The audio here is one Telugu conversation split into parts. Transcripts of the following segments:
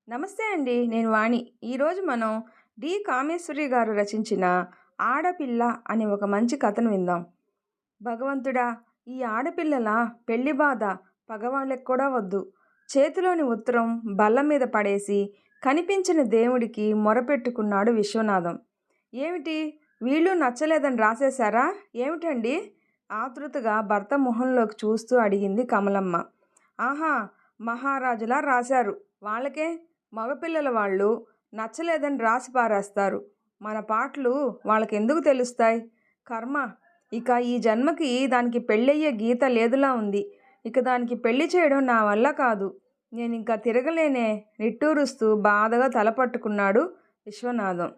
నమస్తే అండి. నేను వాణి. ఈరోజు మనం కామేశ్వరి గారు రచించిన 'ఆడపిల్ల' అనే ఒక మంచి కథను విందాం. భగవంతుడా! ఈ ఆడపిల్లల పెళ్లి బాధ పగవాళ్ళకి కూడా వద్దు. చేతిలోని ఉత్తరం బల్ల మీద పడేసి కనిపించిన దేవుడికి మొరపెట్టుకున్నాడు విశ్వనాథం. ఏమిటి? వీళ్ళు నచ్చలేదని రాసేశారా? ఏమిటండి? ఆతృతగా భర్త మొహంలోకి చూస్తూ అడిగింది కమలమ్మ. ఆహా! మహారాజులా రాశారు. వాళ్ళకే మగపిల్లల వాళ్ళు నచ్చలేదని రాసి పారేస్తారు. మన పాటలు వాళ్ళకెందుకు తెలుస్తాయి? కర్మ! ఇక ఈ జన్మకి దానికి పెళ్ళయ్యే గీత లేదులా ఉంది. ఇక దానికి పెళ్లి చేయడం నా వల్ల కాదు. నేనింక తిరగలేనే నిట్టూరుస్తూ బాధగా తలపట్టుకున్నాడు విశ్వనాథం.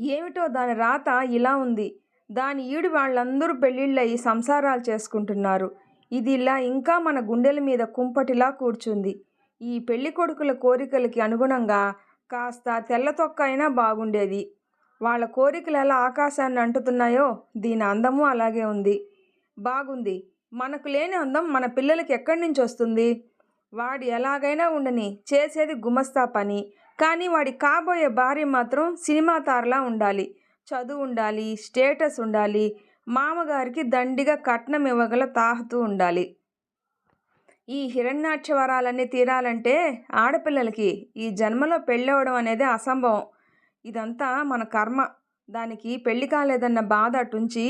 ఏమిటో దాని రాత ఇలా ఉంది. దాని ఈడు వాళ్ళందరూ పెళ్ళిళ్ళయి సంసారాలు చేసుకుంటున్నారు. ఇది ఇలా ఇంకా మన గుండెల మీద కుంపటిలా కూర్చుంది. ఈ పెళ్లి కొడుకుల కోరికలకి అనుగుణంగా కాస్త తెల్లతొక్క అయినా బాగుండేది. వాళ్ళ కోరికలు ఎలా ఆకాశాన్ని అంటుతున్నాయో దీని అందము అలాగే ఉంది. బాగుంది. మనకు లేని అందం మన పిల్లలకి ఎక్కడి నుంచి వస్తుంది? వాడు ఎలాగైనా ఉండని, చేసేది గుమస్తా పని. కానీ వాడి కాబోయే భార్య మాత్రం సినిమా తారలా ఉండాలి. చదువు ఉండాలి, స్టేటస్ ఉండాలి, మామగారికి దండిగా కట్నం ఇవ్వగల తాహతూ ఉండాలి. ఈ హిరణ్యాక్ష వరాలన్నీ తీరాలంటే ఆడపిల్లలకి ఈ జన్మలో పెళ్ళవడం అనేది అసంభవం. ఇదంతా మన కర్మ. దానికి పెళ్లి కాలేదన్న బాధ అటుంచి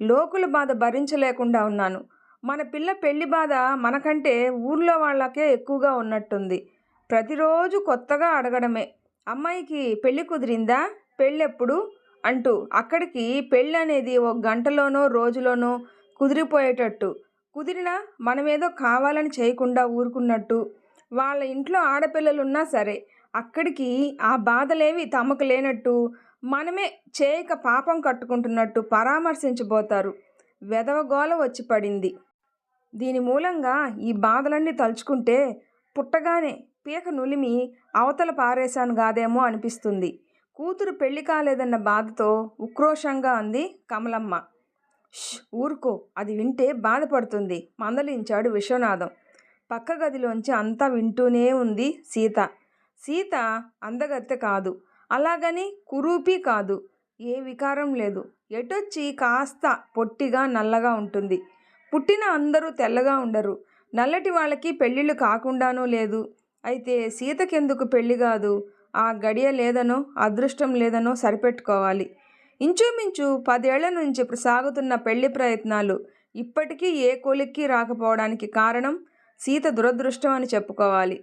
లోకుల బాధ భరించలేకుండా ఉన్నాను. మన పిల్ల పెళ్లి బాధ మనకంటే ఊర్లో వాళ్ళకే ఎక్కువగా ఉన్నట్టుంది. ప్రతిరోజు కొత్తగా అడగడమే. అమ్మాయికి పెళ్లి కుదిరిందా? పెళ్ళెప్పుడు? అంటూ అక్కడికి పెళ్ళి అనేది ఒక గంటలోనో రోజులోనో కుదిరిపోయేటట్టు. కుదిరినా మనమేదో కావాలని చేయకుండా ఊరుకున్నట్టు. వాళ్ళ ఇంట్లో ఆడపిల్లలున్నా సరే అక్కడికి ఆ బాధలేవి తమకు లేనట్టు, మనమే చేయక పాపం కట్టుకుంటున్నట్టు పరామర్శించబోతారు. వెధవగోల వచ్చి పడింది. దీని మూలంగా ఈ బాధలన్నీ తలుచుకుంటే పుట్టగానే పీక నులిమి అవతల పారేశాను గాదేమో అనిపిస్తుంది. కూతురు పెళ్లి కాలేదన్న బాధతో ఉక్రోషంగా అంది కమలమ్మ. ఊరుకో, అది వింటే బాధపడుతుంది మందలించాడు విశ్వనాథం. పక్క గదిలోంచి అంతా వింటూనే ఉంది సీత. సీత అందగత్తె కాదు, అలాగని కురూపీ కాదు. ఏ వికారం లేదు. ఎటొచ్చి కాస్త పొట్టిగా నల్లగా ఉంటుంది. పుట్టిన అందరూ తెల్లగా ఉండరు. నల్లటి వాళ్ళకి పెళ్ళిళ్ళు కాకుండానూ లేదు. అయితే సీతకెందుకు పెళ్ళి కాదు? ఆ గడియ లేదనో అదృష్టం లేదనో సరిపెట్టుకోవాలి. ఇంచుమించు 10 ఏళ్ల నుంచి సాగుతున్న పెళ్లి ప్రయత్నాలు ఇప్పటికీ ఏ కొలిక్కి రాకపోవడానికి కారణం సీత దురదృష్టం అని చెప్పుకోవాలి.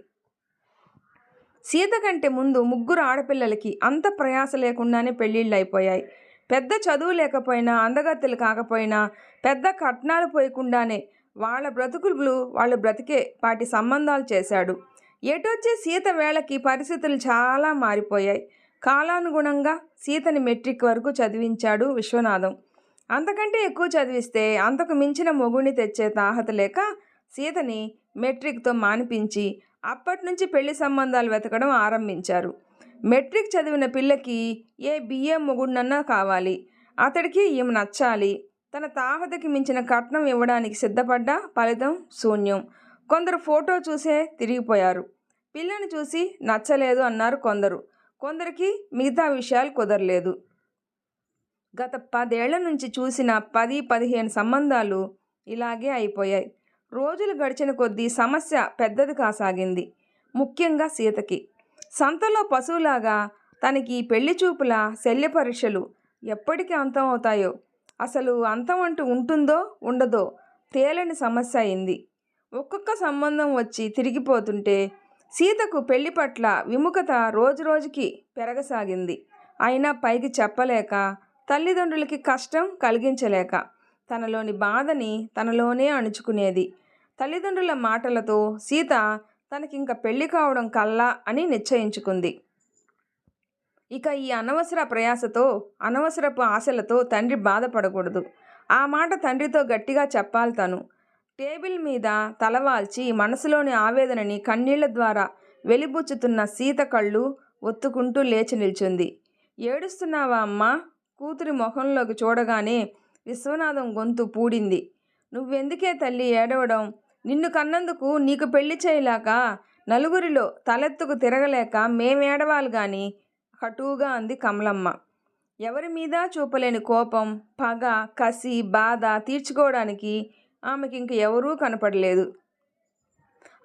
సీత కంటే ముందు 3 ఆడపిల్లలకి అంత ప్రయాస లేకుండానే పెళ్ళిళ్ళు అయిపోయాయి. పెద్ద చదువు లేకపోయినా, అందగత్తెలు కాకపోయినా, పెద్ద కట్నాలు పోయకుండానే వాళ్ళ బ్రతుకులు వాళ్ళు బ్రతికే పాటి సంబంధాలు చేశాడు. ఎటొచ్చి సీత వేళకి పరిస్థితులు చాలా మారిపోయాయి. కాలానుగుణంగా సీతని మెట్రిక్ వరకు చదివించాడు విశ్వనాథం. అంతకంటే ఎక్కువ చదివిస్తే అంతకు మించిన మొగుడిని తెచ్చే తాహత లేక సీతని మెట్రిక్తో మానిపించి అప్పటి నుంచి పెళ్లి సంబంధాలు వెతకడం ఆరంభించారు. మెట్రిక్ చదివిన పిల్లకి ఏ బిఏ మొగుడినన్నా కావాలి. అతడికి ఈమె నచ్చాలి. తన తాహతకి మించిన కట్నం ఇవ్వడానికి సిద్ధపడ్డా ఫలితం శూన్యం. కొందరు ఫోటో చూసే తిరిగిపోయారు. పిల్లని చూసి నచ్చలేదు అన్నారు కొందరు. కొందరికి మిగతా విషయాలు కుదరలేదు. గత 10 ఏళ్ల నుంచి చూసిన 10-15 సంబంధాలు ఇలాగే అయిపోయాయి. రోజులు గడిచిన కొద్దీ సమస్య పెద్దది కాసాగింది. ముఖ్యంగా సీతకి. సంతలో పశువులాగా తనకి పెళ్లి చూపుల శల్య పరీక్షలు ఎప్పటికీ అంతం అవుతాయో, అసలు అంతం అంటూ ఉంటుందో ఉండదో తేలని సమస్య అయింది. ఒక్కొక్క సంబంధం వచ్చి తిరిగిపోతుంటే సీతకు పెళ్లి పట్ల విముఖత రోజురోజుకి పెరగసాగింది. అయినా పైకి చెప్పలేక, తల్లిదండ్రులకి కష్టం కలిగించలేక తనలోని బాధని తనలోనే అణుచుకునేది. తల్లిదండ్రుల మాటలతో సీత తనకింక పెళ్లి కావడం కల్లా అని నిశ్చయించుకుంది. ఇక ఈ అనవసర ప్రయాసతో, అనవసరపు ఆశలతో తండ్రి బాధపడకూడదు. ఆ మాట తండ్రితో గట్టిగా చెప్పాలి తను. టేబుల్ మీద తలవాల్చి మనసులోని ఆవేదనని కన్నీళ్ల ద్వారా వెలిబుచ్చుతున్న సీత కళ్ళు ఒత్తుకుంటూ లేచి నిల్చుంది. ఏడుస్తున్నావా అమ్మా? కూతురి ముఖంలోకి చూడగానే విశ్వనాథం గొంతు పూడింది. నువ్వెందుకే తల్లి ఏడవడం? నిన్ను కన్నందుకు నీకు పెళ్లి చేయలేక నలుగురిలో తలెత్తుకు తిరగలేక మేమేడవాలి గాని కటువుగా అంది కమలమ్మ. ఎవరి మీద చూపలేని కోపం, పగ, కసి, బాధ తీర్చుకోవడానికి ఆమెకింక ఎవరూ కనపడలేదు.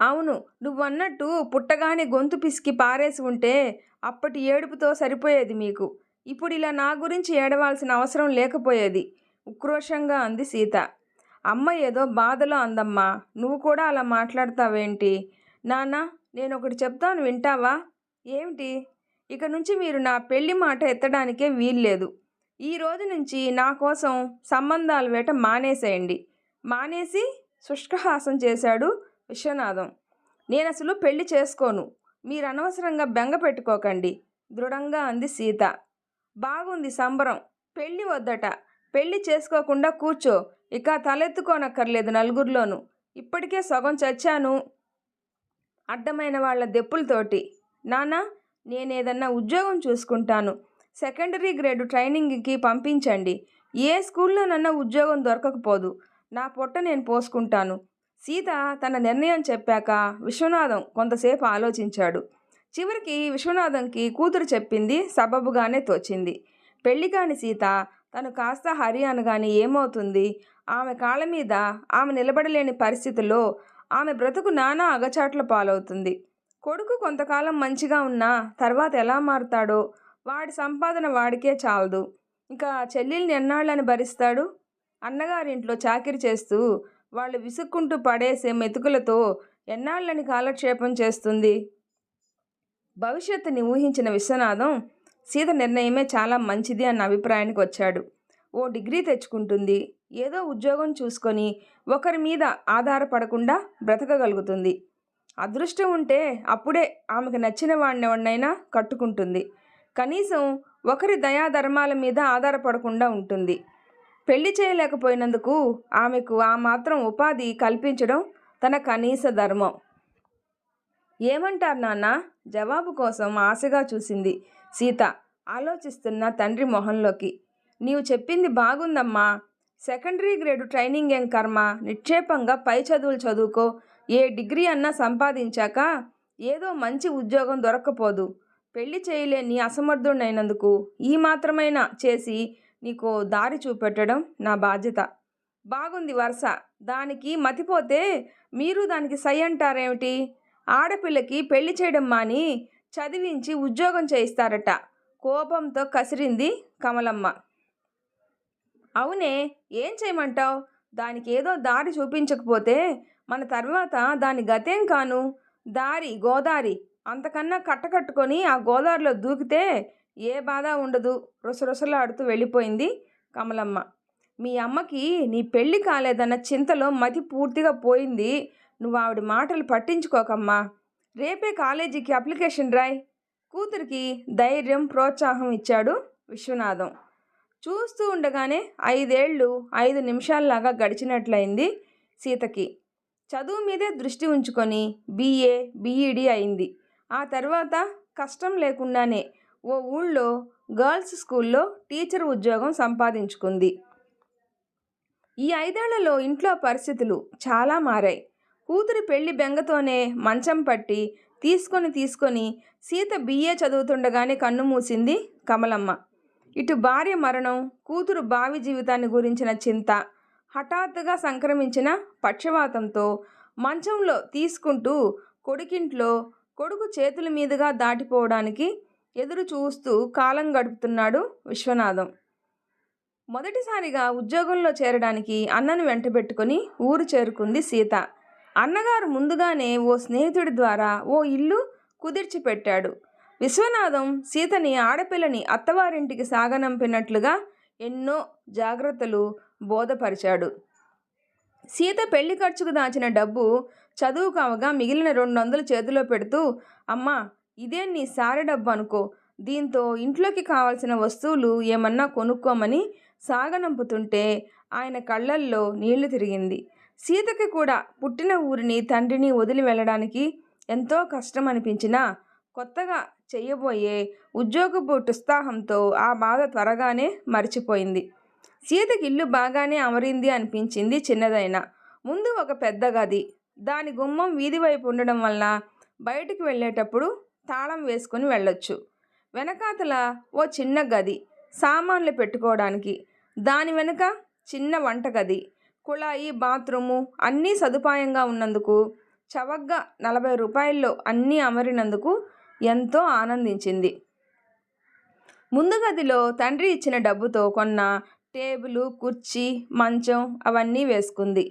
అవును, నువ్వన్నట్టు పుట్టగానే గొంతు పిసికి పారేసి ఉంటే అప్పటి ఏడుపుతో సరిపోయేది మీకు. ఇప్పుడు ఇలా నా గురించి ఏడవాల్సిన అవసరం లేకపోయేది ఉక్రోషంగా అంది సీత. అమ్మ ఏదో బాధలో అందమ్మా, నువ్వు కూడా అలా మాట్లాడతావేంటి? నాన్న, నేనొకటి చెప్తాను, వింటావా? ఏమిటి? ఇక నుంచి మీరు నా పెళ్లి మాట ఎత్తడానికే వీల్లేదు. ఈ రోజు నుంచి నా కోసం సంబంధాల వేట మానేసేయండి. మానేసి శుష్కహాసం చేశాడు విశ్వనాథం. నేనసలు పెళ్లి చేసుకోను. మీరు అనవసరంగా బెంగ పెట్టుకోకండి దృఢంగా అంది సీత. బాగుంది సంబరం. పెళ్ళి వద్దట. పెళ్లి చేసుకోకుండా కూర్చో. ఇక తలెత్తుకోనక్కర్లేదు నలుగురిలోనూ. ఇప్పటికే సగం చచ్చాను అడ్డమైన వాళ్ళ దెప్పులతోటి. నాన్న, నేనేదన్నా ఉద్యోగం చూసుకుంటాను. సెకండరీ గ్రేడ్ ట్రైనింగ్కి పంపించండి. ఏ స్కూల్లోనన్నా ఉద్యోగం దొరకకపోదు. నా పొట్ట నేను పోసుకుంటాను. సీత తన నిర్ణయం చెప్పాక విశ్వనాథం కొంతసేపు ఆలోచించాడు. చివరికి విశ్వనాథంకి కూతురు చెప్పింది సబబుగానే తోచింది. పెళ్లి కాని సీత తను కాస్త హరి అనగానే ఏమవుతుంది? ఆమె కాళ్ళ మీద ఆమె నిలబడలేని పరిస్థితుల్లో ఆమె బ్రతుకు నానా అగచాట్ల పాలవుతుంది. కొడుకు కొంతకాలం మంచిగా ఉన్నా తర్వాత ఎలా మారుతాడో? వాడి సంపాదన వాడికే చాలదు. ఇంకా చెల్లెల్ని ఎన్నాళ్ళని భరిస్తాడు? అన్నగారింట్లో చాకిరి చేస్తూ వాళ్ళు విసుక్కుంటూ పడేసే మెతుకులతో ఎన్నాళ్ళని కాలక్షేపం చేస్తుంది? భవిష్యత్తుని ఊహించిన విశ్వనాథం సీత నిర్ణయమే చాలా మంచిది అన్న అభిప్రాయానికి వచ్చాడు. ఓ డిగ్రీ తెచ్చుకుంటుంది. ఏదో ఉద్యోగం చూసుకొని ఒకరి మీద ఆధారపడకుండా బ్రతకగలుగుతుంది. అదృష్టం ఉంటే అప్పుడే ఆమెకు నచ్చిన వాడినైనా కట్టుకుంటుంది. కనీసం ఒకరి దయాధర్మాల మీద ఆధారపడకుండా ఉంటుంది. పెళ్లి చేయలేకపోయినందుకు ఆమెకు ఆ మాత్రం ఉపాధి కల్పించడం తన కనీస ధర్మం. ఏమంటారు నాన్న? జవాబు కోసం ఆశగా చూసింది సీత ఆలోచిస్తున్న తండ్రి మొహంలోకి. నీవు చెప్పింది బాగుందమ్మా. సెకండరీ గ్రేడు ట్రైనింగ్ ఏం కర్మ? నిక్షేపంగా పై చదువులు చదువుకో. ఏ డిగ్రీ అన్నా సంపాదించాక ఏదో మంచి ఉద్యోగం దొరక్కపోదు. పెళ్లి చేయలేని అసమర్థుడైనందుకు ఈ మాత్రమైనా చేసి నీకో దారి చూపెట్టడం నా బాధ్యత. బాగుంది వరుస. దానికి మతిపోతే మీరు దానికి సై అంటారేమిటి? ఆడపిల్లకి పెళ్లి చేయడం మాని చదివించి ఉద్యోగం చేయిస్తారట. కోపంతో కసిరింది కమలమ్మ. అవునే, ఏం చేయమంటావు? దానికి ఏదో దారి చూపించకపోతే మన తర్వాత దాని గతేం కాను? దారి గోదారి. అంతకన్నా కట్టకట్టుకొని ఆ గోదావరిలో దూకితే ఏ బాధ ఉండదు రుసరుసలాడుతూ వెళ్ళిపోయింది కమలమ్మ. మీ అమ్మకి నీ పెళ్ళి కాలేదన్న చింతలో మతి పూర్తిగా పోయింది. నువ్వు ఆవిడ మాటలు పట్టించుకోకమ్మా. రేపే కాలేజీకి అప్లికేషన్ రాయ్. కూతురికి ధైర్యం ప్రోత్సాహం ఇచ్చాడు విశ్వనాథం. చూస్తూ ఉండగానే 5 ఏళ్ళు 5 నిమిషాల్లాగా గడిచినట్లయింది సీతకి. చదువు మీదే దృష్టి ఉంచుకొని BA BED అయింది. ఆ తర్వాత కష్టం లేకుండానే ఓ ఊళ్ళో గర్ల్స్ స్కూల్లో టీచర్ ఉద్యోగం సంపాదించుకుంది. ఈ 5 ఏళ్లలో ఇంట్లో పరిస్థితులు చాలా మారాయి. కూతురి పెళ్లి బెంగతోనే మంచం పట్టి తీసుకొని సీత BA చదువుతుండగానే కన్ను మూసింది కమలమ్మ. ఇటు భార్య మరణం, కూతురు భావి జీవితాన్ని గురించిన చింత, హఠాత్తుగా సంక్రమించిన పక్షవాతంతో మంచంలో తీసుకుంటూ కొడుకింట్లో కొడుకు చేతుల మీదుగా దాటిపోవడానికి ఎదురు చూస్తూ కాలం గడుపుతున్నాడు విశ్వనాథం. మొదటిసారిగా ఉద్యోగంలో చేరడానికి అన్నను వెంటబెట్టుకొని ఊరు చేరుకుంది సీత. అన్నగారు ముందుగానే ఓ స్నేహితుడి ద్వారా ఓ ఇల్లు కుదిర్చి పెట్టాడు. విశ్వనాథం సీతని ఆడపిల్లని అత్తవారింటికి సాగనంపినట్లుగా ఎన్నో జాగ్రత్తలు బోధపరిచాడు. సీత పెళ్లి ఖర్చుకు దాచిన డబ్బు చదువు కావగా మిగిలిన 200 చేతిలో పెడుతూ, అమ్మా, ఇదే నీ సారె డబ్బు అనుకో. దీంతో ఇంట్లోకి కావాల్సిన వస్తువులు ఏమన్నా కొనుక్కోమని సాగనంపుతుంటే ఆయన కళ్ళల్లో నీళ్లు తిరిగింది. సీతకి కూడా పుట్టిన ఊరిని తండ్రిని వదిలి వెళ్ళడానికి ఎంతో కష్టం అనిపించినా కొత్తగా చెయ్యబోయే ఉద్యోగపు ఉత్సాహంతో ఆ బాధ త్వరగానే మర్చిపోయింది. సీతకి ఇల్లు బాగానే అమరింది అనిపించింది. చిన్నదైనా ముందు ఒక పెద్ద గది, దాని గుమ్మం వీధి వైపు ఉండడం వల్ల బయటికి వెళ్ళేటప్పుడు తాళం వేసుకొని వెళ్ళొచ్చు. వెనకాతల ఓ చిన్న గది సామాన్లు పెట్టుకోవడానికి, దాని వెనుక చిన్న వంటగది, కుళాయి, బాత్రూము అన్నీ సదుపాయంగా ఉన్నందుకు, చవకగా 40 రూపాయల్లో అన్నీ అమరినందుకు ఎంతో ఆనందించింది. ముందు గదిలో తండ్రి ఇచ్చిన డబ్బుతో కొన్న టేబులు, కుర్చీ, మంచం అవన్నీ వేసుకుంది.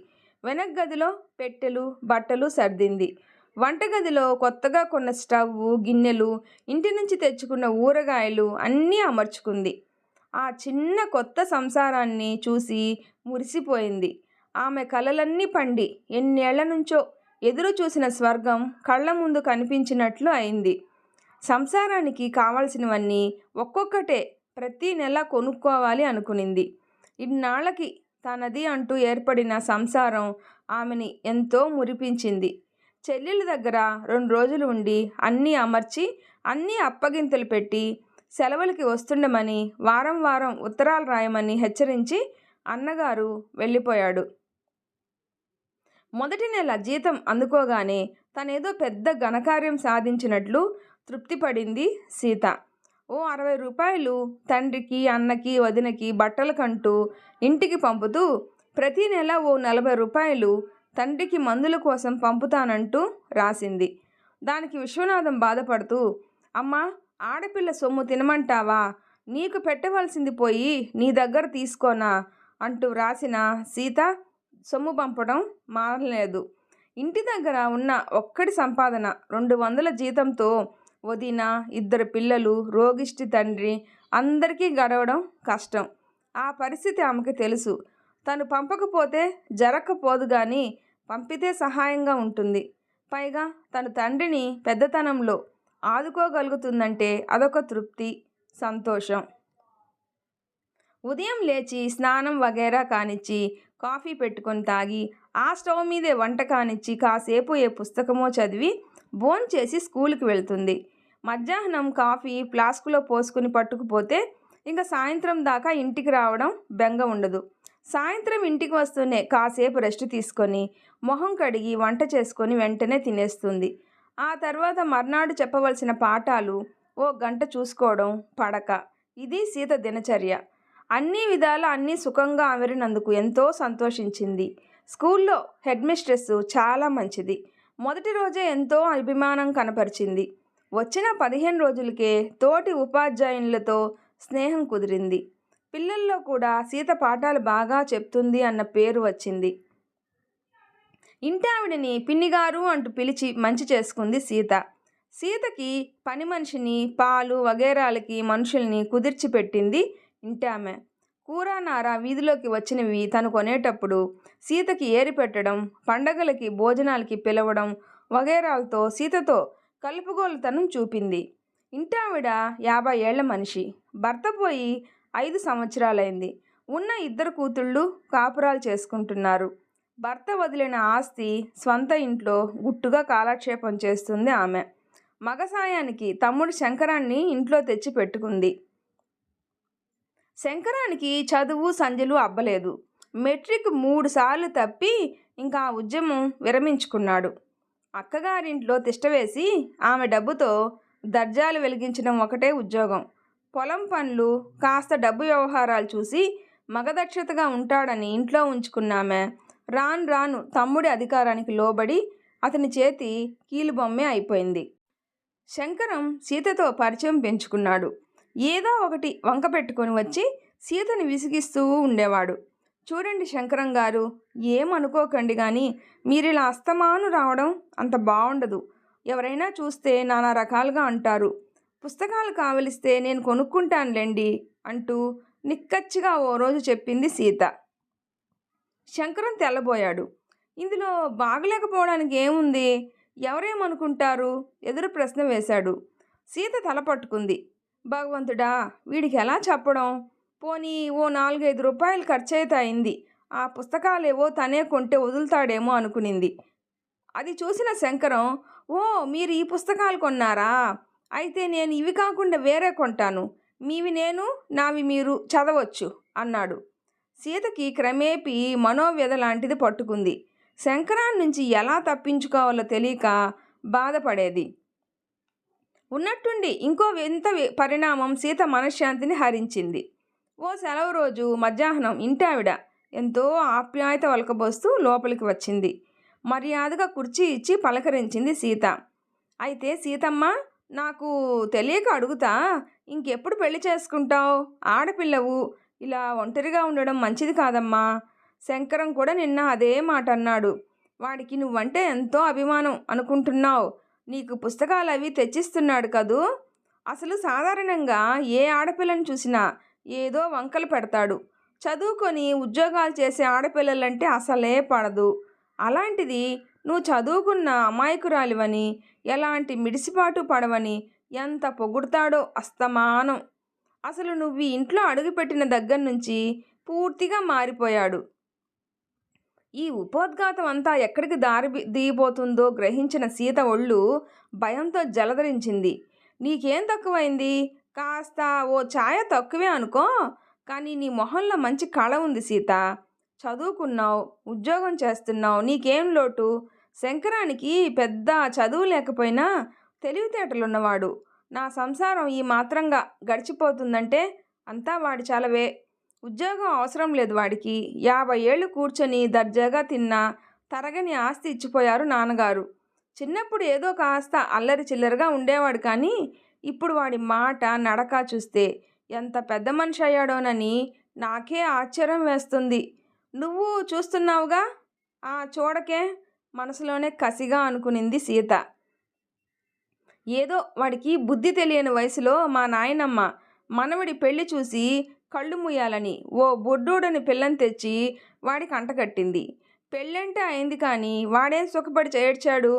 వెనక గదిలో పెట్టెలు, బట్టలు సర్దింది. వంటగదిలో కొత్తగా కొన్న స్టవ్వు, గిన్నెలు, ఇంటి నుంచి తెచ్చుకున్న ఊరగాయలు అన్నీ అమర్చుకుంది. ఆ చిన్న కొత్త సంసారాన్ని చూసి మురిసిపోయింది. ఆమె కలలన్నీ పండి ఎన్నేళ్ల నుంచో ఎదురు చూసిన స్వర్గం కళ్ళ ముందు కనిపించినట్లు అయింది. సంసారానికి కావలసినవన్నీ ఒక్కొక్కటే ప్రతి నెల కొనుక్కోవాలి అనుకునింది. ఇన్నాళ్ళకి తనది అంటూ ఏర్పడిన సంసారం ఆమెని ఎంతో మురిపించింది. చెల్లెల దగ్గర 2 రోజులు ఉండి అన్నీ అమర్చి, అన్నీ అప్పగింతలు పెట్టి, సెలవులకి వస్తుండమని వారం వారం ఉత్తరాలు రాయమని హెచ్చరించి అన్నగారు వెళ్ళిపోయాడు. మొదటి నెల జీతం అందుకోగానే తనేదో పెద్ద ఘనకార్యం సాధించినట్లు తృప్తిపడింది సీత. ఓ 60 రూపాయలు తండ్రికి, అన్నకి, వదినకి బట్టలకంటూ ఇంటికి పంపుతూ, ప్రతి నెల ఓ 40 రూపాయలు తండ్రికి మందుల కోసం పంపుతానంటూ రాసింది. దానికి విశ్వనాథం బాధపడుతూ, అమ్మా, ఆడపిల్ల సొమ్ము తినమంటావా? నీకు పెట్టవలసింది పోయి నీ దగ్గర తీసుకోనా అంటూ వ్రాసిన సీత సొమ్ము పంపడం మానలేదు. ఇంటి దగ్గర ఉన్న ఒక్కడి సంపాదన 200 జీతంతో వదిన, 2 పిల్లలు, రోగిష్టి తండ్రి అందరికీ గడవడం కష్టం. ఆ పరిస్థితి ఆమెకు తెలుసు. తను పంపకపోతే జరక్కపోదు కానీ పంపితే సహాయంగా ఉంటుంది. పైగా తన తండ్రిని పెద్దతనంలో ఆదుకోగలుగుతుందంటే అదొక తృప్తి, సంతోషం. ఉదయం లేచి స్నానం వగైరా కానిచ్చి కాఫీ పెట్టుకొని తాగి, ఆ స్టవ్ మీదే వంట కానిచ్చి కాసేపు ఏ పుస్తకమో చదివి భోంచేసి స్కూల్కి వెళ్తుంది. మధ్యాహ్నం కాఫీ ఫ్లాస్కులో పోసుకుని పట్టుకుపోతే ఇంకా సాయంత్రం దాకా ఇంటికి రావడం బెంగ ఉండదు. సాయంత్రం ఇంటికి వస్తూనే కాసేపు రెస్ట్ తీసుకొని మొహం కడిగి వంట చేసుకొని వెంటనే తినేస్తుంది. ఆ తర్వాత మర్నాడు చెప్పవలసిన పాఠాలు ఓ గంట చూసుకోవడం, పడక. ఇది సీత దినచర్య. అన్ని విధాలా అన్నీ సుఖంగా అమరినందుకు ఎంతో సంతోషించింది. స్కూల్లో హెడ్ మిస్ట్రెస్ చాలా మంచిది. మొదటి రోజే ఎంతో అభిమానం కనపరిచింది. వచ్చిన 15 రోజులకే తోటి ఉపాధ్యాయునిలతో స్నేహం కుదిరింది. పిల్లల్లో కూడా సీత పాఠాలు బాగా చెప్తుంది అన్న పేరు వచ్చింది. ఇంటావిడని పిన్నిగారు అంటూ పిలిచి మంచి చేసుకుంది సీత. సీతకి పని మనిషిని, పాలు వగైరాలకి మనుషుల్ని కుదిర్చి పెట్టింది ఇంటామె. కూర నార వీధిలోకి వచ్చినవి తను కొనేటప్పుడు సీతకి ఏరి పెట్టడం, పండగలకి భోజనాలకి పిలవడం వగైరాలతో సీతతో కలుపుగోలుతనం చూపింది. ఇంటావిడ 50 ఏళ్ల మనిషి. భర్త పోయి 5 సంవత్సరాలైంది. ఉన్న 2 కూతుళ్ళు కాపురాలు చేసుకుంటున్నారు. భర్త వదిలిన ఆస్తి స్వంత ఇంట్లో గుట్టుగా కాలక్షేపం చేస్తుంది ఆమె. మగ సాయానికి తమ్ముడు శంకరాన్ని ఇంట్లో తెచ్చి పెట్టుకుంది. శంకరానికి చదువు సంధ్యలు అబ్బలేదు. మెట్రిక్ 3 సార్లు తప్పి ఇంకా ఆ ఉద్యమం విరమించుకున్నాడు. అక్కగారింట్లో తిష్టవేసి ఆమె డబ్బుతో దర్జాలు వెలిగించడం ఒకటే ఉద్యోగం. పొలం పనులు, కాస్త డబ్బు వ్యవహారాలు చూసి మగదక్షతగా ఉంటాడని ఇంట్లో ఉంచుకున్నామె రాను రాను తమ్ముడి అధికారానికి లోబడి అతని చేతి కీలుబొమ్మే అయిపోయింది. శంకరం సీతతో పరిచయం పెంచుకున్నాడు. ఏదో ఒకటి వంక పెట్టుకొని వచ్చి సీతని విసిగిస్తూ ఉండేవాడు. చూడండి శంకరం గారు, ఏమనుకోకండి కానీ మీరిలా అస్తమాను రావడం అంత బాగుండదు. ఎవరైనా చూస్తే నానా రకాలుగా అంటారు. పుస్తకాలు కావలిస్తే నేను కొనుక్కుంటానులేండి అంటూ నిక్కచ్చిగా ఓ రోజు చెప్పింది సీత. శంకరం తెల్లబోయాడు. ఇందులో బాగలేకపోవడానికి ఏముంది? ఎవరేమనుకుంటారు? ఎదురు ప్రశ్న వేశాడు. సీత తల పట్టుకుంది. భగవంతుడా, వీడికి ఎలా చెప్పడం? పోనీ ఓ 4-5 రూపాయలు ఖర్చయితే అయింది. ఆ పుస్తకాలేవో తనే కొంటే వదులుతాడేమో అనుకునింది. అది చూసిన శంకరం, ఓ, మీరు ఈ పుస్తకాలు కొన్నారా? అయితే నేను ఇవి కాకుండా వేరే కొంటాను. మీవి నేను, నావి మీరు చదవచ్చు అన్నాడు. సీతకి క్రమేపీ మనోవ్యధ లాంటిది పట్టుకుంది. శంకరాన్ని నుంచి ఎలా తప్పించుకోవాలో తెలియక బాధపడేది. ఉన్నట్టుండి ఇంకో వింత పరిణామం సీత మనశ్శాంతిని హరించింది. ఓ సెలవు రోజు మధ్యాహ్నం ఇంటావిడ ఎంతో ఆప్యాయత ఒలకబోస్తూ లోపలికి వచ్చింది. మర్యాదగా కుర్చీ ఇచ్చి పలకరించింది సీత. అయితే సీతమ్మ, నాకు తెలియక అడుగుతా, ఇంకెప్పుడు పెళ్లి చేసుకుంటావు? ఆడపిల్లవు, ఇలా ఒంటరిగా ఉండడం మంచిది కాదమ్మా. శంకరం కూడా నిన్న అదే మాట అన్నాడు. వాడికి నువ్వంటే ఎంతో అభిమానం అనుకుంటున్నావు. నీకు పుస్తకాలు అవి తెచ్చిస్తున్నాడు కదూ. అసలు సాధారణంగా ఏ ఆడపిల్లని చూసినా ఏదో వంకలు పెడతాడు. చదువుకొని ఉద్యోగాలు చేసే ఆడపిల్లలంటే అసలే పడదు. అలాంటిది నువ్వు చదువుకున్న అమాయకురాలివని, ఎలాంటి మిడిసిపాటు పడవని ఎంత పొగుడతాడో అస్తమానం. అసలు నువ్వు ఈ ఇంట్లో అడుగుపెట్టిన దగ్గర నుంచి పూర్తిగా మారిపోయాడు. ఈ ఉపోద్ఘాతం అంతా ఎక్కడికి దారి దిగిపోతుందో గ్రహించిన సీత ఒళ్ళు భయంతో జలధరించింది. నీకేం తక్కువైంది? కాస్త ఓ ఛాయ తక్కువే అనుకో, కానీ నీ మొహంలో మంచి కళ ఉంది సీత. చదువుకున్నావు, ఉద్యోగం చేస్తున్నావు, నీకేం లోటు? శంకరానికి పెద్ద చదువు లేకపోయినా తెలివితేటలున్నవాడు. నా సంసారం ఈ మాత్రంగా గడిచిపోతుందంటే అంతా వాడి చలవే. ఉద్యోగం అవసరం లేదు వాడికి. 50 ఏళ్ళు కూర్చొని దర్జాగా తిన్నా తరగని ఆస్తి ఇచ్చిపోయారు నాన్నగారు. చిన్నప్పుడు ఏదో కాస్త అల్లరి చిల్లరగా ఉండేవాడు, కానీ ఇప్పుడు వాడి మాట నడక చూస్తే ఎంత పెద్ద మనిషి అయ్యాడోనని నాకే ఆశ్చర్యం వేస్తుంది. నువ్వు చూస్తున్నావుగా. చూడకే, మనసులోనే కసిగా అనుకునింది సీత. ఏదో వాడికి బుద్ధి తెలియని వయసులో మా నాయనమ్మ మనవడి పెళ్లి చూసి కళ్ళు ముయ్యాలని ఓ బొడ్డోడని పిల్లని తెచ్చి వాడికి అంటగట్టింది. పెళ్ళంటే అయింది, కానీ వాడేం సుఖపడి ఏడ్చాడు?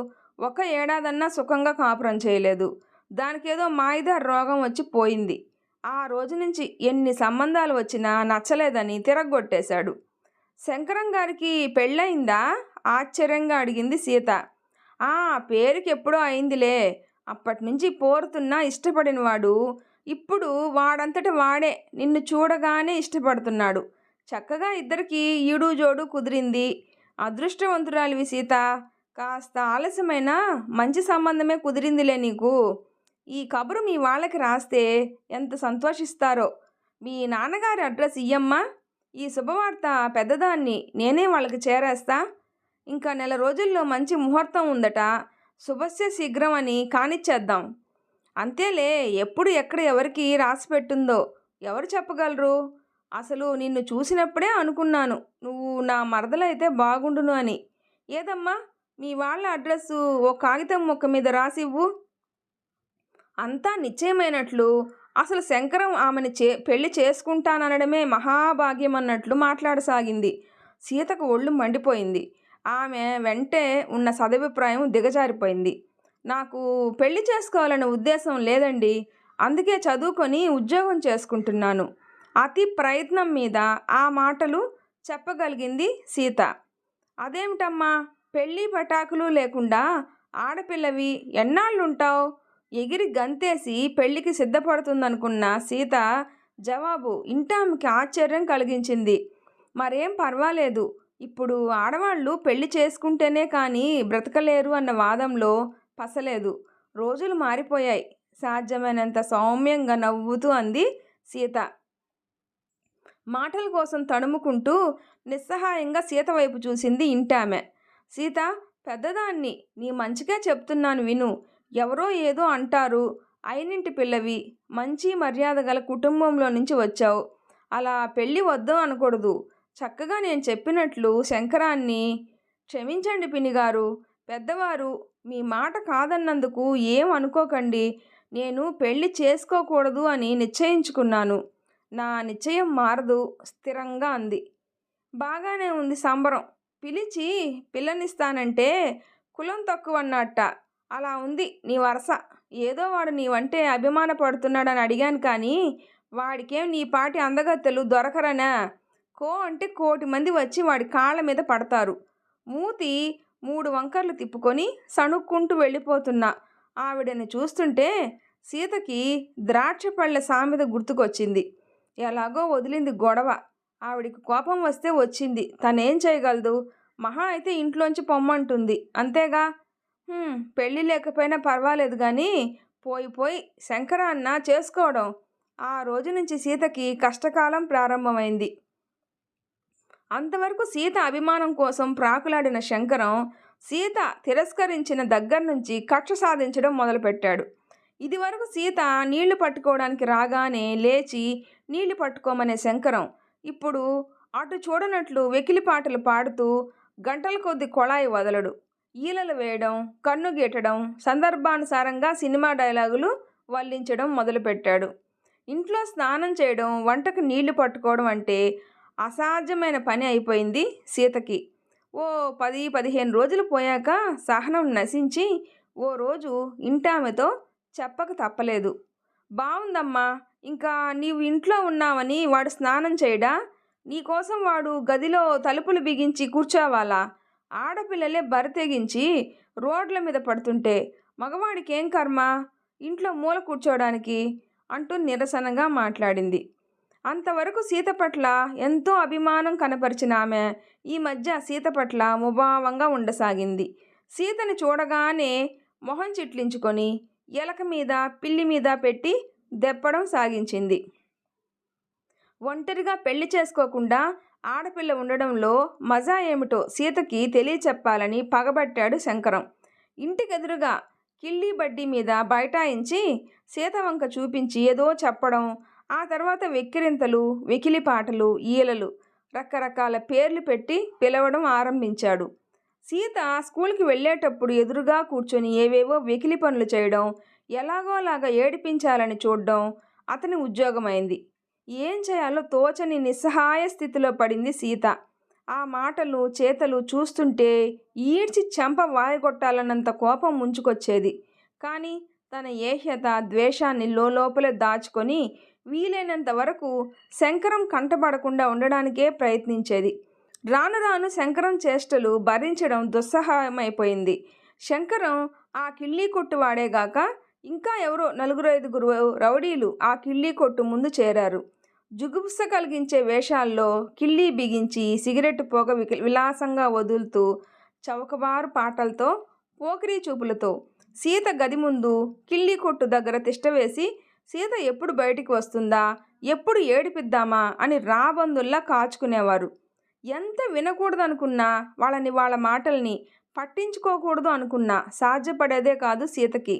1 ఏడాదన్నా సుఖంగా కాపురం చేయలేదు. దానికేదో మాయిదారు రోగం వచ్చి పోయింది. ఆ రోజు నుంచి ఎన్ని సంబంధాలు వచ్చినా నచ్చలేదని తిరగొట్టేశాడు. శంకరం గారికి పెళ్ళయిందా? ఆశ్చర్యంగా అడిగింది సీత. పేరుకి ఎప్పుడో అయిందిలే. అప్పటినుంచి పోరుతున్నా ఇష్టపడినవాడు ఇప్పుడు వాడంతట వాడే నిన్ను చూడగానే ఇష్టపడుతున్నాడు. చక్కగా ఇద్దరికి ఈడు జోడు కుదిరింది. అదృష్టవంతురాలివి సీత. కాస్త ఆలస్యమైనా మంచి సంబంధమే కుదిరిందిలే నీకు. ఈ కబురు మీ వాళ్ళకి రాస్తే ఎంత సంతోషిస్తారో. మీ నాన్నగారి అడ్రస్ ఇయ్యమ్మా. ఈ శుభవార్త పెద్దదాన్ని నేనే వాళ్ళకి చేరేస్తా. ఇంకా నెల రోజుల్లో మంచి ముహూర్తం ఉందట. శుభస్య శీఘ్రం అని కానిచ్చేద్దాం. అంతేలే, ఎప్పుడు ఎక్కడ ఎవరికి రాసి పెట్టుందో ఎవరు చెప్పగలరు? అసలు నిన్ను చూసినప్పుడే అనుకున్నాను నువ్వు నా మరదలైతే బాగుండును అని. ఏదమ్మా, మీ వాళ్ళ అడ్రస్సు ఓ కాగితం ముక్క మీద రాసివ్వు. అంతా నిశ్చయమైనట్లు, అసలు శంకరం ఆమెని పెళ్లి చేసుకుంటాననడమే మహాభాగ్యం అన్నట్లు మాట్లాడసాగింది. సీతకు ఒళ్ళు మండిపోయింది. ఆమె వెంటే ఉన్న సదభిప్రాయం దిగజారిపోయింది. నాకు పెళ్లి చేసుకోవాలనే ఉద్దేశం లేదండి. అందుకే చదువుకొని ఉద్యోగం చేసుకుంటున్నాను. అతి ప్రయత్నం మీద ఆ మాటలు చెప్పగలిగింది సీత. అదేమిటమ్మా, పెళ్ళి పటాకులు లేకుండా ఆడపిల్లవి ఎన్నాళ్ళుంటావు? ఎగిరి గంతేసి పెళ్లికి సిద్ధపడుతుందనుకున్న సీత జవాబు ఇంటామెకి ఆశ్చర్యం కలిగించింది. మరేం పర్వాలేదు, ఇప్పుడు ఆడవాళ్ళు పెళ్లి చేసుకుంటేనే కానీ బ్రతకలేరు అన్న వాదంలో పసలేదు. రోజులు మారిపోయాయి. సాధ్యమైనంత సౌమ్యంగా నవ్వుతూ అంది సీత. మాటల కోసం తడుముకుంటూ నిస్సహాయంగా సీత వైపు చూసింది ఇంటామె. సీత, పెద్దదాన్ని, నీ మంచిగా చెప్తున్నాను విను. ఎవరో ఏదో అంటారు. అయినింటి పిల్లవి, మంచి మర్యాద గల కుటుంబంలో నుంచి వచ్చావు. అలా పెళ్ళి వద్దు అనకూడదు. చక్కగా నేను చెప్పినట్లు శంకరాన్ని క్షమించండి పినిగారు. పెద్దవారు, మీ మాట కాదన్నందుకు ఏం అనుకోకండి. నేను పెళ్లి చేసుకోకూడదు అని నిశ్చయించుకున్నాను. నా నిశ్చయం మారదు, స్థిరంగా అంది. బాగానే ఉంది సంబరం. పిలిచి పిల్లనిస్తానంటే కులం తక్కువ అన్నట్ట. అలా ఉంది నీ వరస. ఏదో వాడు నీవంటే అభిమానపడుతున్నాడని అడిగాను, కానీ వాడికేం నీ పాటి అందగత్తెలు దొరకరనా? కో అంటే 1,000 మంది వచ్చి వాడి కాళ్ళ మీద పడతారు. మూతి 3 వంకర్లు తిప్పుకొని సణుక్కుంటూ వెళ్ళిపోతున్నా ఆవిడని చూస్తుంటే సీతకి ద్రాక్ష పళ్ళ సామెత గుర్తుకొచ్చింది. ఎలాగో వదిలింది గొడవ. ఆవిడికి కోపం వస్తే వచ్చింది, తనేం చేయగలదు? మహా అయితే ఇంట్లోంచి పొమ్మంటుంది, అంతేగా. పెళ్ళి లేకపోయినా పర్వాలేదు గానీ పోయి పోయి శంకరాన్న చేసుకోవడం. ఆ రోజు నుంచి సీతకి కష్టకాలం ప్రారంభమైంది. అంతవరకు సీత అభిమానం కోసం ప్రాకులాడిన శంకరం సీత తిరస్కరించిన దగ్గర నుంచి కక్ష సాధించడం మొదలుపెట్టాడు. ఇదివరకు సీత నీళ్లు పట్టుకోవడానికి రాగానే లేచి నీళ్లు పట్టుకోమనే శంకరం ఇప్పుడు అటు చూడనట్లు వెకిలి పాటలు పాడుతూ గంటల కొద్ది కొళాయి వదలడు. ఈలలు వేయడం, కన్ను గీటడం, సందర్భానుసారంగా సినిమా డైలాగులు వల్లించడం మొదలుపెట్టాడు. ఇంట్లో స్నానం చేయడం, వంటకు నీళ్లు పట్టుకోవడం అంటే అసాధ్యమైన పని అయిపోయింది సీతకి. ఓ 10-15 రోజులు పోయాక సహనం నశించి ఓ రోజు ఇంటామెతో చెప్పక తప్పలేదు. బావుందమ్మా, ఇంకా నీవు ఇంట్లో ఉన్నావని వాడు స్నానం చేయడా? నీకోసం వాడు గదిలో తలుపులు బిగించి కూర్చోవాలా? ఆడపిల్లలే బరితెగించి రోడ్ల మీద పడుతుంటే మగవాడికేం కర్మ ఇంట్లో మూల కూర్చోడానికి అంటూ నిరసనగా మాట్లాడింది. అంతవరకు సీత పట్ల ఎంతో అభిమానం కనపరిచిన ఆమె ఈ మధ్య సీత పట్ల ముభావంగా ఉండసాగింది. సీతని చూడగానే మొహం చిట్లించుకొని ఎలక మీద పిల్లి మీద పెట్టి దెప్పడం సాగించింది. ఒంటరిగా పెళ్లి చేసుకోకుండా ఆడపిల్ల ఉండడంలో మజా ఏమిటో సీతకి తెలియచెప్పాలని పగబట్టాడు శంకరం. ఇంటికెదురుగా కిళ్ళీ బడ్డీ మీద బైఠాయించి సీత వంక చూపించి ఏదో చెప్పడం, ఆ తర్వాత వెక్కిరింతలు, వెకిలి పాటలు, ఈలలు, రకరకాల పేర్లు పెట్టి పిలవడం ఆరంభించాడు. సీత స్కూల్కి వెళ్ళేటప్పుడు ఎదురుగా కూర్చొని ఏవేవో వెకిలి పనులు చేయడం, ఎలాగోలాగా ఏడిపించాలని చూడడం అతని ఉద్యోగమైంది. ఏం చేయాలో తోచని నిస్సహాయ స్థితిలో పడింది సీత. ఆ మాటలు, చేతలు చూస్తుంటే ఈడ్చి చెంప వాయగొట్టాలన్నంత కోపం ముంచుకొచ్చేది. కానీ తన ఏహ్యత, ద్వేషాన్ని లోపలే దాచుకొని వీలైనంత వరకు శంకరం కంటపడకుండా ఉండడానికే ప్రయత్నించేది. రాను రాను శంకరం చేష్టలు భరించడం దుస్సహాయమైపోయింది. శంకరం ఆ కిళ్ళీ కొట్టు వాడేగాక ఇంకా ఎవరో 4-5 రౌడీలు ఆ కిళ్ళీ కొట్టు ముందు చేరారు. జుగుప్స కలిగించే వేషాల్లో కిళ్ళీ బిగించి సిగరెట్టు పొగ విలాసంగా వదులుతూ చౌకబారు పాటలతో, పోకిరీ చూపులతో సీత గది ముందు కిళ్ళీ కొట్టు దగ్గర తిష్టవేసి సీత ఎప్పుడు బయటికి వస్తుందా, ఎప్పుడు ఏడిపిద్దామా అని రాబందుల్లా కాచుకునేవారు. ఎంత వినకూడదనుకున్నా, వాళ్ళ మాటల్ని పట్టించుకోకూడదు అనుకున్నా సాధ్యపడేదే కాదు సీతకి.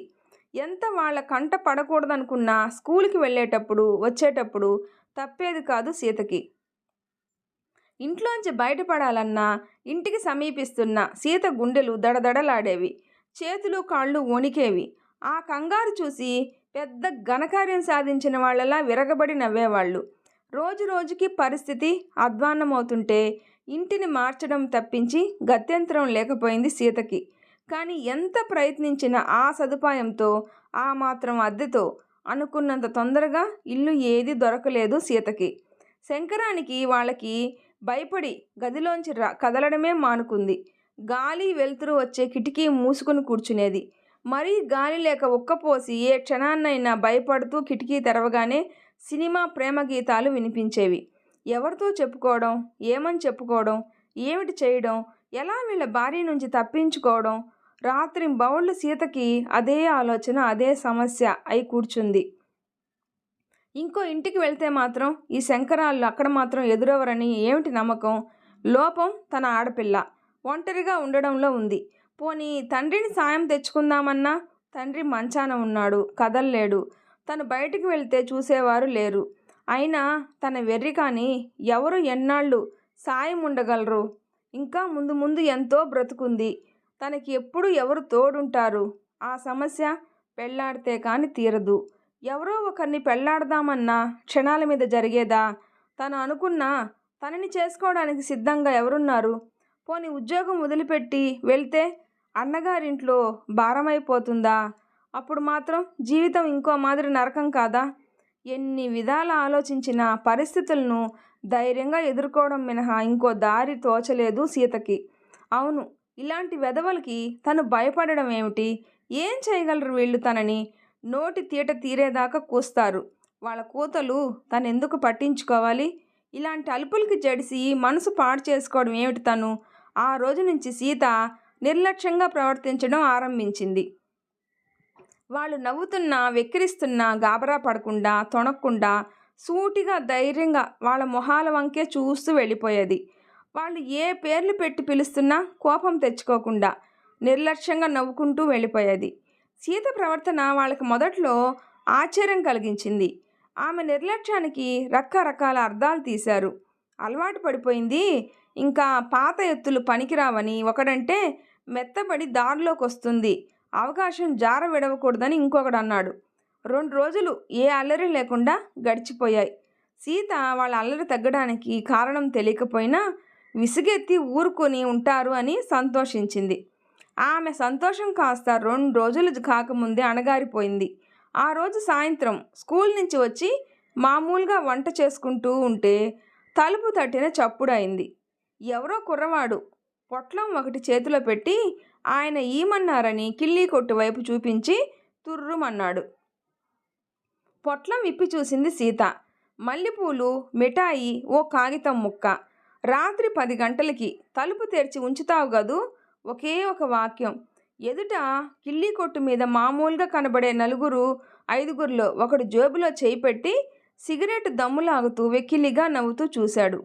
ఎంత వాళ్ళ కంట పడకూడదనుకున్నా స్కూల్కి వెళ్ళేటప్పుడు, వచ్చేటప్పుడు తప్పేది కాదు సీతకి. ఇంట్లోంచి బయటపడాలన్నా ఇంటికి సమీపిస్తున్న సీత గుండెలు దడదడలాడేవి, చేతులు కాళ్ళు వణికేవి. ఆ కంగారు చూసి పెద్ద ఘనకార్యం సాధించిన వాళ్ళలా విరగబడి నవ్వేవాళ్ళు. రోజు రోజుకి పరిస్థితి అధ్వాన్నమవుతుంటే ఇంటిని మార్చడం తప్పించి గత్యంతరం లేకపోయింది సీతకి. కానీ ఎంత ప్రయత్నించినా ఆ సదుపాయంతో, ఆ మాత్రం అద్దెతో అనుకున్నంత తొందరగా ఇల్లు ఏది దొరకలేదు సీతకి. శంకరానికి వాళ్ళకి భయపడి గదిలోంచి కదలడమే మానుకుంది. గాలి వెలుతురు వచ్చే కిటికీ మూసుకుని కూర్చునేది. మరీ గాలి లేక ఉక్కపోసి ఏ క్షణాన్నైనా భయపడుతూ కిటికీ తెరవగానే సినిమా ప్రేమ గీతాలు వినిపించేవి. ఎవరితో చెప్పుకోవడం, ఏమని చెప్పుకోవడం, ఏమిటి చేయడం, ఎలా వీళ్ళ భార్య నుంచి తప్పించుకోవడం, రాత్రింబవళ్ళు సీతకి అదే ఆలోచన, అదే సమస్య అయి కూర్చుంది. ఇంకో ఇంటికి వెళ్తే మాత్రం ఈ శంకరాళ్ళు అక్కడ మాత్రం ఎదురెవరని ఏమిటి నమ్మకం? లోపం తన ఆడపిల్ల ఒంటరిగా ఉండడంలో ఉంది. పోనీ తండ్రిని సాయం తెచ్చుకుందామన్నా తండ్రి మంచాన ఉన్నాడు, కదల్లేడు. తను బయటికి వెళ్తే చూసేవారు లేరు. అయినా తన వెర్రి కానీ ఎవరు ఎన్నాళ్ళు సాయం ఉండగలరు? ఇంకా ముందు ముందు ఎంతో బ్రతుకుంది. తనకి ఎప్పుడు ఎవరు తోడుంటారు? ఆ సమస్య పెళ్లాడితే కానీ తీరదు. ఎవరో ఒకరిని పెళ్లాడదామన్నా క్షణాల మీద జరిగేదా? తను అనుకున్నా తనని చేసుకోవడానికి సిద్ధంగా ఎవరున్నారు? పోనీ ఉద్యోగం వదిలిపెట్టి వెళ్తే అన్నగారింట్లో భారమైపోతుందా? అప్పుడు మాత్రం జీవితం ఇంకో మాదిరి నరకం కాదా? ఎన్ని విధాల ఆలోచించిన పరిస్థితులను ధైర్యంగా ఎదుర్కోవడం మినహా ఇంకో దారి తోచలేదు సీతకి. అవును, ఇలాంటి వెధవలకి తను భయపడడం ఏమిటి? ఏం చేయగలరు వీళ్ళు? తనని నోటి తీట తీరేదాకా కూస్తారు. వాళ్ళ కూతలు తనెందుకు పట్టించుకోవాలి? ఇలాంటి అలుపులకి జడిసి మనసు పాడు చేసుకోవడం ఏమిటి తను? ఆ రోజు నుంచి సీత నిర్లక్ష్యంగా ప్రవర్తించడం ఆరంభించింది. వాళ్ళు నవ్వుతున్నా, వెక్కిరిస్తున్నా గాబరా పడకుండా, తొణక్కుండా, సూటిగా, ధైర్యంగా వాళ్ళ మొహాల వంకే చూస్తూ వెళ్ళిపోయేది. వాళ్ళు ఏ పేర్లు పెట్టి పిలుస్తున్నా కోపం తెచ్చుకోకుండా నిర్లక్ష్యంగా నవ్వుకుంటూ వెళ్ళిపోయేది. సీత ప్రవర్తన వాళ్ళకి మొదట్లో ఆశ్చర్యం కలిగించింది. ఆమె నిర్లక్ష్యానికి రకరకాల అర్థాలు తీశారు. అలవాటు పడిపోయింది, ఇంకా పాత ఎత్తులు పనికిరావని ఒకడంటే, మెత్తబడి దారిలోకి వస్తుంది, అవకాశం జార విడవకూడదని ఇంకొకడు అన్నాడు. 2 రోజులు ఏ అల్లరి లేకుండా గడిచిపోయాయి. సీత వాళ్ళ అల్లరి తగ్గడానికి కారణం తెలియకపోయినా విసుగెత్తి ఊరుకొని ఉంటారు అని సంతోషించింది. ఆమె సంతోషం కాస్త 2 రోజులు కాకముందే అణగారిపోయింది. ఆ రోజు సాయంత్రం స్కూల్ నుంచి వచ్చి మామూలుగా వంట చేసుకుంటూ ఉంటే తలుపు తట్టిన చప్పుడైంది. ఎవరో కుర్రవాడు పొట్లం ఒకటి చేతిలో పెట్టి ఆయన ఈమన్నారని కిళ్ళీ కొట్టు వైపు చూపించి తుర్రుమన్నాడు. పొట్లం విప్పి చూసింది సీత. మల్లెపూలు, మిఠాయి, ఓ కాగితం ముక్క. రాత్రి 10 గంటలకి తలుపు తెరిచి ఉంచుతావు గదూ. ఒకే ఒక వాక్యం. ఎదుట కిళ్ళీ కొట్టు మీద మామూలుగా కనబడే 4-5గురిలో ఒకడు జేబులో చేయి పెట్టి సిగరెట్ దమ్ములాగుతూ వెకిలిగా నవ్వుతూ చూశాడు.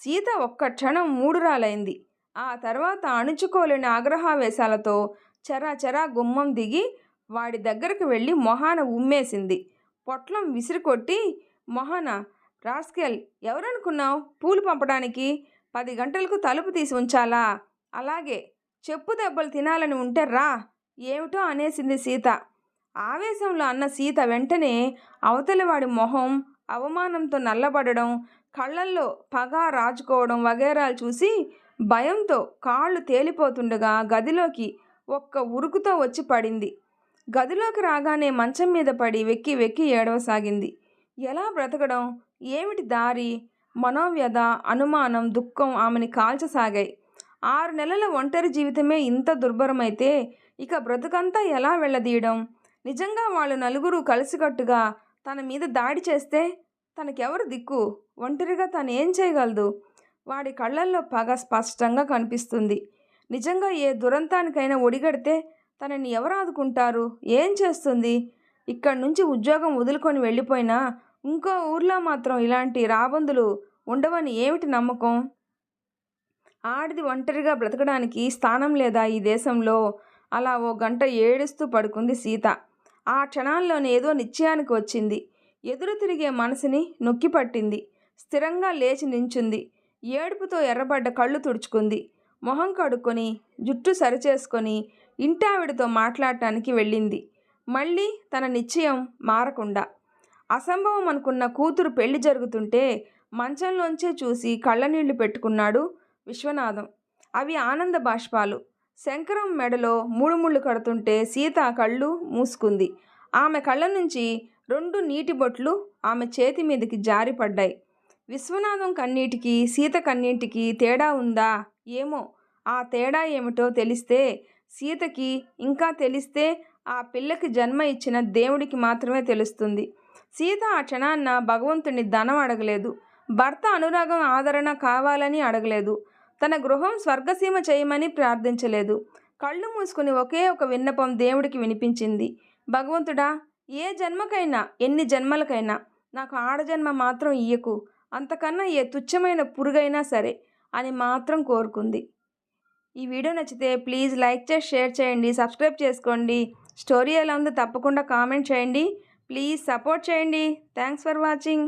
సీత ఒక్క క్షణం మూడురాలైంది. ఆ తర్వాత అణుచుకోలేని ఆగ్రహావేశాలతో చరా గుమ్మం దిగి వాడి దగ్గరకు వెళ్ళి మొహాన ఉమ్మేసింది. పొట్లం విసిరికొట్టి, మొహాన, రాస్కెల్, ఎవరనుకున్నావు పూలు పంపడానికి? 10 గంటలకు తలుపు తీసి ఉంచాలా? అలాగే, చెప్పు దెబ్బలు తినాలని ఉంటే రా, ఏమిటో అనేసింది సీత. ఆవేశంలో అన్న సీత వెంటనే అవతలివాడి మొహం అవమానంతో నల్లబడడం, కళ్ళల్లో పగ రాజుకోవడం వగేరాలు చూసి భయంతో కాళ్ళు తేలిపోతుండగా గదిలోకి ఒక్క ఉరుకుతో వచ్చి పడింది. గదిలోకి రాగానే మంచం మీద పడి వెక్కి వెక్కి ఏడవసాగింది. ఎలా బ్రతకడం, ఏమిటి దారి? మనోవ్యధ, అనుమానం, దుఃఖం ఆమెని కాల్చసాగాయి. 6 నెలల ఒంటరి జీవితమే ఇంత దుర్భరమైతే ఇక బ్రతుకంతా ఎలా వెళ్ళదీయడం? నిజంగా వాళ్ళు నలుగురు కలిసికట్టుగా తన మీద దాడి చేస్తే తనకెవరు దిక్కు? ఒంటరిగా తను ఏం చేయగలదు? వాడి కళ్ళల్లో పగ స్పష్టంగా కనిపిస్తుంది. నిజంగా ఏ దురంతానికైనా ఒడిగడితే తనని ఎవరు ఆదుకుంటారు? ఏం చేస్తుంది? ఇక్కడి నుంచి ఉద్యోగం వదులుకొని వెళ్ళిపోయినా ఇంకో ఊర్లో మాత్రం ఇలాంటి రాబందులు ఉండవని ఏమిటి నమ్మకం? ఆడిది ఒంటరిగా బ్రతకడానికి స్థానం లేదా ఈ దేశంలో? అలా ఓ గంట ఏడుస్తూ పడుకుంది సీత. ఆ క్షణాల్లోనే ఏదో నిశ్చయానికి వచ్చింది. ఎదురు తిరిగే మనసుని నొక్కిపట్టింది. స్థిరంగా లేచి నించుంది. ఏడుపుతో ఎర్రబడ్డ కళ్ళు తుడుచుకుంది. మొహం కడుక్కొని, జుట్టు సరిచేసుకొని ఇంటావిడతో మాట్లాడటానికి వెళ్ళింది. మళ్ళీ తన నిశ్చయం మారకుండా. అసంభవం అనుకున్న కూతురు పెళ్లి జరుగుతుంటే మంచంలోంచే చూసి కళ్ళనీళ్లు పెట్టుకున్నాడు విశ్వనాథం. అవి ఆనంద బాష్పాలు. శంకరం మెడలో 3 ముళ్ళు కడుతుంటే సీత కళ్ళు మూసుకుంది. ఆమె కళ్ళ నుంచి 2 నీటి బొట్లు ఆమె చేతి మీదకి జారిపడ్డాయి. విశ్వనాథం కన్నీటికి సీత కన్నీటికి తేడా ఉందా? ఏమో. ఆ తేడా ఏమిటో తెలిస్తే సీతకి, ఇంకా తెలిస్తే ఆ పిల్లకి జన్మ ఇచ్చిన దేవుడికి మాత్రమే తెలుస్తుంది. సీత ఆ క్షణాన్న భగవంతుని ధనం అడగలేదు. భర్త అనురాగం, ఆదరణ కావాలని అడగలేదు. తన గృహం స్వర్గసీమ చేయమని ప్రార్థించలేదు. కళ్ళు మూసుకుని ఒకే ఒక విన్నపం దేవుడికి వినిపించింది. భగవంతుడా, ఏ జన్మకైనా, ఎన్ని జన్మలకైనా నాకు ఆడజన్మ మాత్రం ఇయ్యకు. అంతకన్నా ఏ తుచ్చమైన పురుగైనా సరే అని మాత్రం కోరుకుంది. ఈ వీడియో నచ్చితే ప్లీజ్ లైక్ చేసి షేర్ చేయండి, సబ్స్క్రైబ్ చేసుకోండి. స్టోరీ ఎలా ఉందో తప్పకుండా కామెంట్ చేయండి. ప్లీజ్ సపోర్ట్ చేయండి. Thanks for watching.